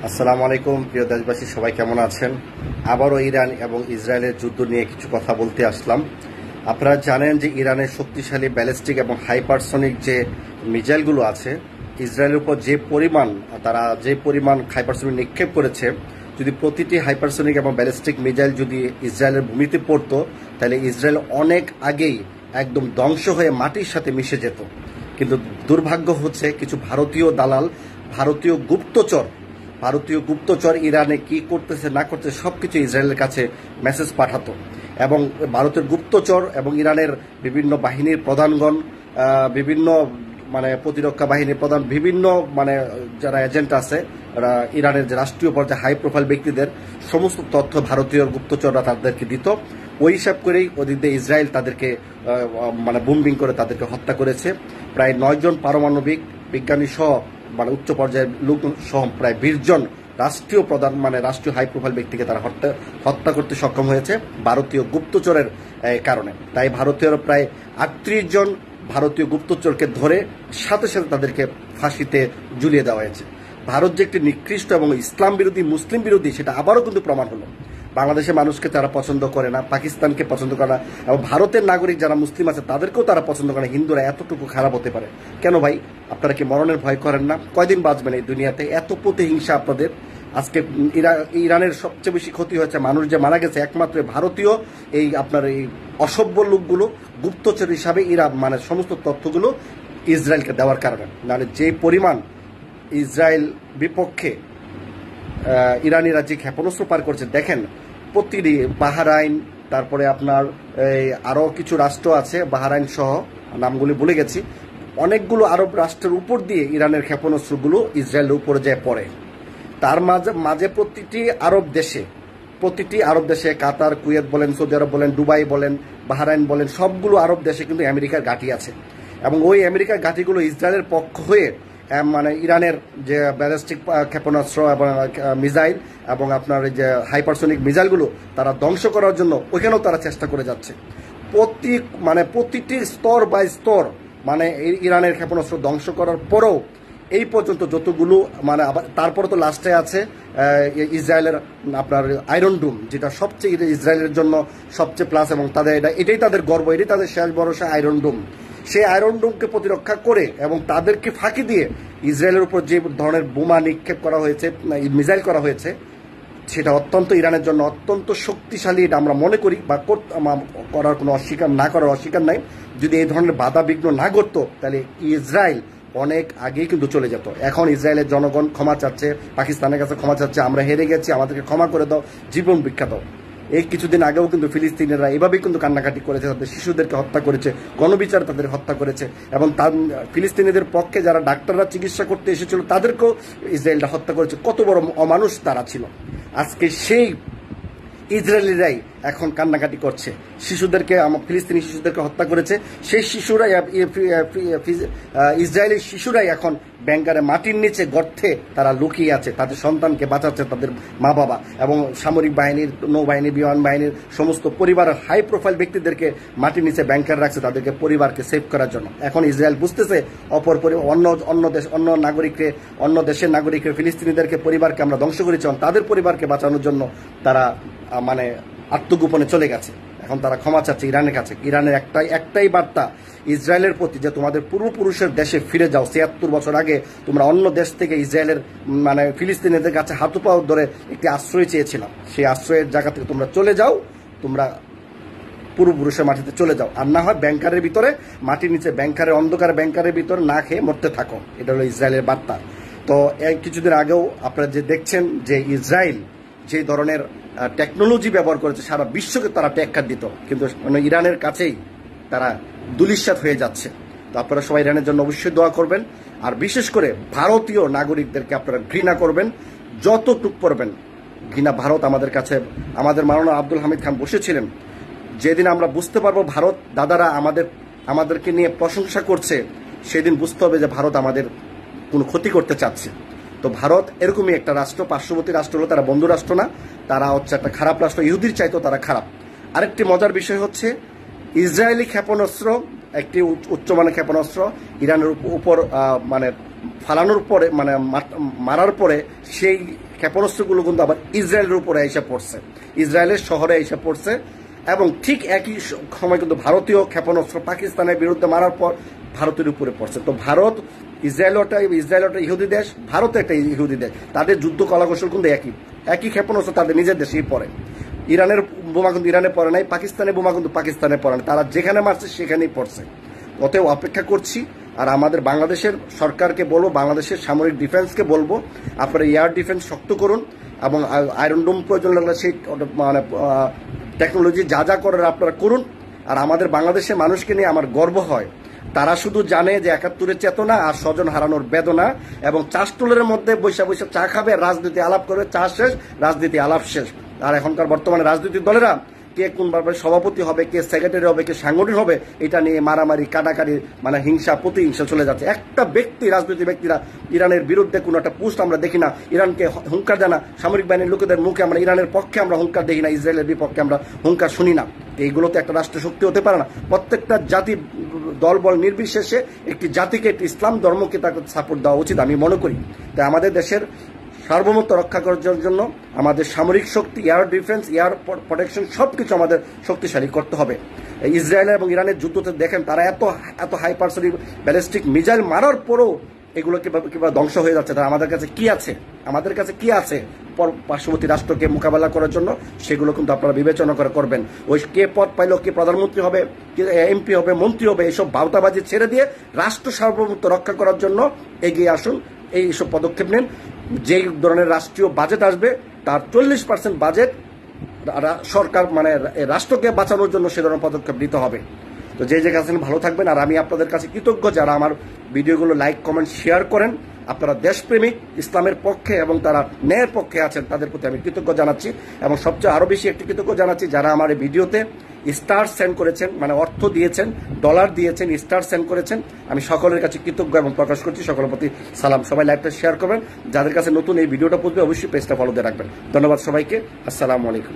আসসালামু আলাইকুম প্রিয় দেশবাসী, সবাই কেমন আছেন? আবারও ইরান এবং ইসরায়েলের যুদ্ধ নিয়ে কিছু কথা বলতে আসলাম। আপনারা জানেন যে ইরানের শক্তিশালী ব্যালিস্টিক এবং হাইপারসনিক যে মিসাইলগুলো আছে, ইসরায়েলের উপর যে পরিমাণ হাইপারসনিক নিক্ষেপ করেছে, যদি প্রতিটি হাইপারসনিক এবং ব্যালিস্টিক মিসাইল যদি ইসরায়েলের ভূমিতে পড়তো, তাহলে ইসরায়েল অনেক আগেই একদম ধ্বংস হয়ে মাটির সাথে মিশে যেত। কিন্তু দুর্ভাগ্য হচ্ছে কিছু ভারতীয় দালাল, ভারতীয় গুপ্তচর ইরানে কি করতেছে না করতেছে সবকিছু ইসরায়েলের কাছে মেসেজ পাঠাতো, এবং ভারতের গুপ্তচর এবং ইরানের বিভিন্ন বাহিনীর প্রধানগণ, বিভিন্ন প্রতিরক্ষা বাহিনীর প্রধান, বিভিন্ন যারা এজেন্ট আছে, ইরানের যে রাষ্ট্রীয় পর্যায়ে হাই প্রোফাইল ব্যক্তিদের সমস্ত তথ্য ভারতীয় গুপ্তচররা তাদেরকে দিত। ওই হিসাব করেই ওদিক দিয়ে ইসরায়েল তাদেরকে বুম্বিং করে তাদেরকে হত্যা করেছে। প্রায় 9 জন পারমাণবিক বিজ্ঞানী সহ উচ্চ পর্যায়ের লোক সহ প্রায় 20 জন রাষ্ট্রীয় প্রধান রাষ্ট্রীয় হাই প্রোফাইল ব্যক্তিকে তারা হত্যা করতে সক্ষম হয়েছে ভারতীয় গুপ্তচরের কারণে। তাই ভারতীয় প্রায় 38 জন ভারতীয় গুপ্তচরকে ধরে সাথে সাথে তাদেরকে ফাঁসিতে ঝুলিয়ে দেওয়া হয়েছে। ভারত যে একটি নিকৃষ্ট এবং ইসলাম বিরোধী, মুসলিম বিরোধী, সেটা আবারও কিন্তু প্রমাণ হলো। বাংলাদেশের মানুষকে তারা পছন্দ করে না, পাকিস্তানকে পছন্দ করে না, এবং ভারতের নাগরিক যারা মুসলিম আছে তাদেরকেও তারা পছন্দ করে না। হিন্দুরা এতটুকু খারাপ হতে পারে কেন ভাই? আপনারা কি মরণের ভয় করেন না? কয়দিন বাঁচবেন এই দুনিয়াতে? এত প্রতিহিংসা আপনাদের। আজকে ইরানের সবচেয়ে বেশি ক্ষতি হয়েছে, মানুষ যে মারা গেছে একমাত্র ভারতীয় এই অসভ্য লোকগুলো গুপ্তচর হিসাবে ইরান সমস্ত তথ্যগুলো ইসরায়েলকে দেওয়ার কারণে। নাহলে যে পরিমাণ ইসরায়েল বিপক্ষে ইরানিরা যে ক্ষেপণাস্ত্র পার করছে দেখেন, প্রতিটি বাহরাইন, তারপরে আপনার আরও কিছু রাষ্ট্র আছে, বাহরাইন সহ নামগুলি ভুলে গেছি, অনেকগুলো আরব রাষ্ট্রের উপর দিয়ে ইরানের ক্ষেপণাস্ত্রগুলো ইসরায়েলের উপরে যায় পড়ে। তার মাঝে প্রতিটি আরব দেশে কাতার, কুয়েত বলেন, সৌদি আরব বলেন, দুবাই বলেন, বাহরাইন বলেন, সবগুলো আরব দেশে কিন্তু আমেরিকার ঘাঁটি আছে, এবং ওই আমেরিকার ঘাঁটিগুলো ইসরায়েলের পক্ষ হয়ে ইরানের যে ব্যালিস্টিক ক্ষেপণাস্ত্র এবং মিসাইল এবং আপনার যে হাইপারসনিক মিসাইলগুলো তারা ধ্বংস করার জন্য ওইখানেও তারা চেষ্টা করে যাচ্ছে। প্রতিটি স্তর বাই স্তর ইরানের ক্ষেপণাস্ত্র ধ্বংস করার পরেও এই পর্যন্ত যতগুলো আবার তারপরে তো লাস্টে আছে ইসরায়েলের আপনার আয়রন ডোম, যেটা সবচেয়ে ইসরায়েলের জন্য সবচেয়ে প্লাস, এবং এটাই তাদের গর্ব, এটাই তাদের শেষ ভরসা আয়রন ডোম। সেই আয়রন ডোমকে প্রতিরক্ষা করে এবং তাদেরকে ফাঁকি দিয়ে ইসরায়েলের উপর যে ধরনের বোমা নিক্ষেপ করা হয়েছে, মিসাইল করা হয়েছে, সেটা অত্যন্ত ইরানের জন্য অত্যন্ত শক্তিশালী। এটা আমরা মনে করি, বা করার কোনো অস্বীকার নাই। যদি এই ধরনের বাধা বিঘ্ন না করত, তাহলে ইসরায়েল অনেক আগেই কিন্তু চলে যেত। এখন ইসরায়েলের জনগণ ক্ষমা চাচ্ছে, পাকিস্তানের কাছে ক্ষমা চাচ্ছে, আমরা হেরে গেছি, আমাদেরকে ক্ষমা করে দাও, জীবন ভিক্ষা দাও। এই কিছুদিন আগেও কিন্তু ফিলিস্তিনিরা এভাবেই কিন্তু কান্নাকাটি করেছে, তাদের শিশুদেরকে হত্যা করেছে, গণবিচার তাদের হত্যা করেছে, এবং ফিলিস্তিনিদের পক্ষে যারা ডাক্তাররা চিকিৎসা করতে এসেছিল তাদেরকেও ইসরায়েলরা হত্যা করেছে। কত বড় অমানুষ তারা ছিল। আজকে সেই ইসরায়েলিরাই এখন কান্নাকাটি করছে, ফিলিস্তিনি শিশুদেরকে হত্যা করেছে। সেই শিশুরাই, ইসরায়েলি শিশুরাই এখন ব্যাংকারে মাটির নিচে গর্তে তারা লুকিয়ে আছে, তাদের সন্তানকে বাঁচাচ্ছে তাদের মা বাবা, এবং সামরিক বাহিনীর, নৌবাহিনী, বিমান বাহিনীর সমস্ত পরিবারের হাই প্রোফাইল ব্যক্তিদেরকে মাটির নিচে ব্যাংকার রাখছে তাদেরকে পরিবারকে সেভ করার জন্য। এখন ইসরায়েল বুঝতেছে অন্য দেশের নাগরিককে, ফিলিস্তিনিদেরকে, পরিবারকে আমরা ধ্বংস করেছি, তাদের পরিবারকে বাঁচানোর জন্য তারা আত্মগোপনে চলে গেছে। এখন তারা ক্ষমা চাচ্ছে ইরানের কাছে। ইরানের একটাই বার্তা ইসরায়েলের প্রতি, যে তোমাদের পূর্বপুরুষের দেশে ফিরে যাও। ৭৬ বছর আগে তোমরা অন্য দেশ থেকে ইসরায়েলের ফিলিস্তিনিদের কাছে হাত পাও ধরে একটি আশ্রয় চেয়েছিলাম, সেই আশ্রয়ের জায়গা থেকে তোমরা চলে যাও, তোমরা পূর্বপুরুষের মাটিতে চলে যাও, আর না হয় ব্যাংকারের ভিতরে, মাটির নিচে অন্ধকার ব্যাংকারের ভিতরে না খেয়ে মরতে থাকো। এটা হলো ইসরায়েলের বার্তা। তো এই কিছুদিন আগেও আপনারা যে দেখছেন যে ইসরায়েল যে ধরনের টেকনোলজি ব্যবহার করেছে, সারা বিশ্বকে তারা টেক্কার দিত, কিন্তু ইরানের কাছেই তারা দুলিশ্বাত হয়ে যাচ্ছে। তো আপনারা সবাই ইরানের জন্য অবশ্যই দোয়া করবেন, আর বিশেষ করে ভারতীয় নাগরিকদেরকে আপনারা ঘৃণা করবেন, যতটুক পারবেন ঘৃণা। ভারত আমাদের কাছে, আমাদের মাননীয় আব্দুল হামিদ খান বসেছিলেন, যেদিন আমরা বুঝতে পারবো ভারত দাদারা আমাদেরকে নিয়ে প্রশংসা করছে, সেদিন বুঝতে হবে যে ভারত আমাদের কোনো ক্ষতি করতে চাচ্ছে। তো ভারত এরকমই একটা রাষ্ট্র, পার্শ্ববর্তী রাষ্ট্র হলো, তারা বন্ধু রাষ্ট্র না, তারা হচ্ছে একটা খারাপ রাষ্ট্র, ইহুদির চাইতেও তারা খারাপ। আরেকটি মজার বিষয় হচ্ছে, ইসরায়েলি ক্ষেপণাস্ত্র, একটি উচ্চমানের ক্ষেপণাস্ত্র ইরানের উপর ফালানোর পরে, মারার পরে সেই ক্ষেপণাস্ত্রগুলো কিন্তু আবার ইসরায়েলের উপরে এসে পড়ছে, ইসরায়েলের শহরে এসে পড়ছে। এবং ঠিক একই সময় কিন্তু ভারতীয় ক্ষেপণাস্ত্র পাকিস্তানের বিরুদ্ধে মারার পর ভারতের উপরে পড়ছে। তো ভারত, ইসরায়েল একটা ইহুদি দেশ, ভারত একটা ইহুদি দেশ, তাদের যুদ্ধ কলাকৌশল কিন্তু একই ক্ষেপণাস্ত্র তাদের নিজের দেশেই পড়ে। ইরানের বোমা কিন্তু ইরানে পড়ে নাই, পাকিস্তানের বোমা কিন্তু পাকিস্তানে পড়ে নাই, তারা যেখানে মারছে সেখানেই পড়ছে। অতএব অপেক্ষা করছি। আর আমাদের বাংলাদেশের সরকারকে বলবো, বাংলাদেশের সামরিক ডিফেন্সকে বলবো, আপনারা এয়ার ডিফেন্স শক্ত করুন এবং আয়রন ডোম প্রয়োজন লাগলে সেই মানে টেকনোলজি যা করার আপনারা করুন। আর আমাদের বাংলাদেশের মানুষকে নিয়ে আমার গর্ব হয়, তারা শুধু জানে যে ৭১-এর চেতনা আর স্বজন হারানোর বেদনা, এবং চাষটুলের মধ্যে বৈশা বৈশা চা খাবে, রাজনীতি আলাপ করবে, চা শেষ, রাজনীতি আলাপ শেষ। আর এখনকার বর্তমানে রাজনৈতিক দলেরা কে কোনভাবে সভাপতি হবে, কে সেক্রেটারি হবে, কে সাংগঠনিক হবে, এটা নিয়ে মারামারি, কাটাকাটি, মানে হিংসা, প্রতিহিংসা চলে যাচ্ছে। একটা ব্যক্তি, রাজনৈতিক ব্যক্তিরা ইরানের বিরুদ্ধে কোনো একটা পোস্ট আমরা দেখি না, ইরানকে হুঙ্কার জানা সামরিক বাহিনীর লোকেদের মুখে আমরা ইরানের পক্ষে আমরা হুঙ্কার দেখি না, ইসরায়েলের বিপক্ষে আমরা হুঙ্কার শুনি না। এইগুলো তো একটা রাষ্ট্র শক্তি হতে পারে না। প্রত্যেকটা জাতি, দলবল নির্বিশেষে একটি জাতিকে, একটি ইসলাম ধর্মকে তাকে সাপোর্ট দেওয়া উচিত আমি মনে করি। তাই আমাদের দেশের সার্বভৌমত্ব রক্ষা করার জন্য আমাদের সামরিক শক্তি, এয়ার ডিফেন্স, এয়ার প্রোটেকশন সবকিছু আমাদের শক্তিশালী করতে হবে। ইসরায়েল এবং ইরানের যুদ্ধতে দেখেন, তারা এত হাইপারসনিক ব্যালিস্টিক মিসাইল মারার পরও এগুলো কিভাবে ধ্বংস হয়ে যাচ্ছে। তারা আমাদের কাছে কি আছে পার্শ্ববর্তী রাষ্ট্রকে মোকাবেলা করার জন্য, সেগুলো কিন্তু আপনারা বিবেচনা করবেন। ওই কে পদ পাইল, কে প্রধানমন্ত্রী হবে, কে এমপি হবে, মন্ত্রী হবে, এইসব ভাওতাবাজি ছেড়ে দিয়ে রাষ্ট্র সার্বভৌমত্ব রক্ষা করার জন্য এগিয়ে আসুন, এইসব পদক্ষেপ নেন। যেই ধরনের রাষ্ট্রীয় বাজেট আসবে তার 40% বাজেট সরকার, মানে রাষ্ট্রকে বাঁচানোর জন্য সে ধরনের পদক্ষেপ নিতে হবে। তো যে জায়গায় আছেন ভালো থাকবেন। আর আমি আপনাদের কাছে কৃতজ্ঞ যারা আমার ভিডিওগুলো লাইক, কমেন্ট, শেয়ার করেন। আপনারা দেশপ্রেমিক, ইসলামের পক্ষে এবং তারা ন্যায়ের পক্ষে আছেন, তাদের প্রতি আমি কৃতজ্ঞ জানাচ্ছি। এবং সবচেয়ে আরও বেশি একটি কৃতজ্ঞ জানাচ্ছি যারা আমার এই ভিডিওতে স্টার সেন্ড করেছেন, মানে অর্থ দিয়েছেন, ডলার দিয়েছেন, স্টার সেন্ড করেছেন। আমি সকলের কাছে কৃতজ্ঞ এবং প্রকাশ করছি। সকলের প্রতি সালাম। সবাই লাইভটা শেয়ার করবেন। যাদের কাছে নতুন এই ভিডিওটা পৌঁছবে অবশ্যই পেজটা ফলো দিয়ে রাখবেন। ধন্যবাদ সবাইকে। আসসালামু আলাইকুম।